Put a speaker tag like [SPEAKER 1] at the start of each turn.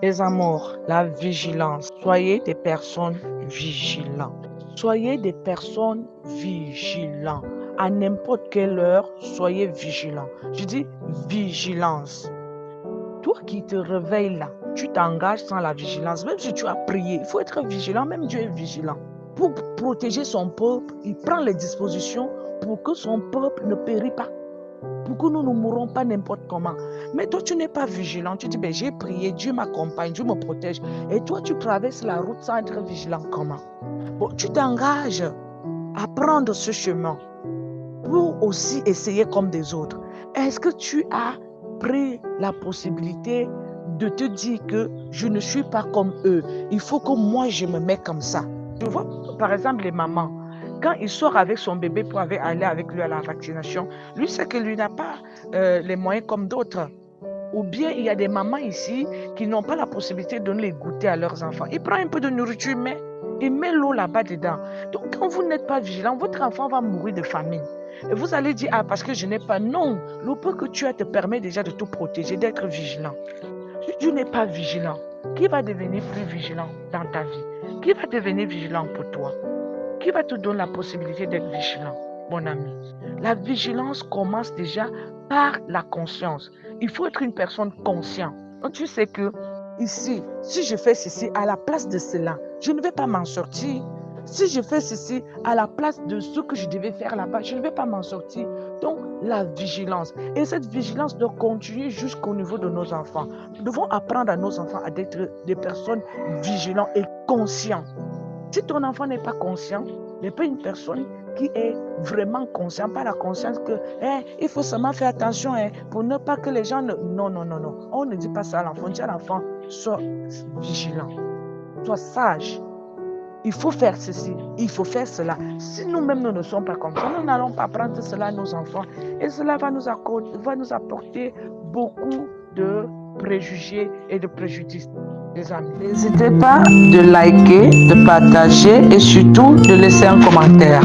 [SPEAKER 1] Les amours, la vigilance. Soyez des personnes vigilantes. Soyez des personnes vigilantes. À n'importe quelle heure, soyez vigilants. Je dis vigilance. Toi qui te réveilles là, tu t'engages sans la vigilance. Même si tu as prié, il faut être vigilant. Même Dieu est vigilant. Pour protéger son peuple, il prend les dispositions pour que son peuple ne périsse pas. Pour que nous ne mourrons pas n'importe comment. Mais toi, tu n'es pas vigilant. Tu dis, ben, j'ai prié, Dieu m'accompagne, Dieu me protège. Et toi, tu traverses la route sans être vigilant. Comment? Bon, tu t'engages à prendre ce chemin pour aussi essayer comme des autres. Est-ce que tu as pris la possibilité de te dire que je ne suis pas comme eux? Il faut que moi, je me mette comme ça. Tu vois, par exemple, les mamans, quand il sort avec son bébé pour aller avec lui à la vaccination, lui sait que lui n'a pas les moyens comme d'autres. Ou bien il y a des mamans ici qui n'ont pas la possibilité de donner les goûter à leurs enfants. Il prend un peu de nourriture, mais il met l'eau là-bas dedans. Donc quand vous n'êtes pas vigilant, votre enfant va mourir de famine. Et vous allez dire, ah, parce que je n'ai pas. Non, le peu que tu as te permet déjà de te protéger, d'être vigilant. Si tu n'es pas vigilant, qui va devenir plus vigilant dans ta vie? Qui va devenir vigilant pour toi? Qui va te donner la possibilité d'être vigilant, mon ami? La vigilance commence déjà par la conscience. Il faut être une personne consciente. Donc, tu sais que ici, si je fais ceci à la place de cela, je ne vais pas m'en sortir. Si je fais ceci à la place de ce que je devais faire là-bas, je ne vais pas m'en sortir. Donc, la vigilance. Et cette vigilance doit continuer jusqu'au niveau de nos enfants. Nous devons apprendre à nos enfants à être des personnes vigilantes et conscientes. Si ton enfant n'est pas conscient, n'est pas une personne qui est vraiment consciente, pas la conscience que il faut seulement faire attention pour ne pas que les gens ne... Non. On ne dit pas ça à l'enfant. On dit à l'enfant, sois vigilant, sois sage. Il faut faire ceci, il faut faire cela. Si nous-mêmes nous ne sommes pas comme ça, nous n'allons pas apprendre cela à nos enfants. Et cela va nous apporter beaucoup de préjugés et de préjudices. Les amis. N'hésitez pas de liker, de partager et surtout de laisser un commentaire.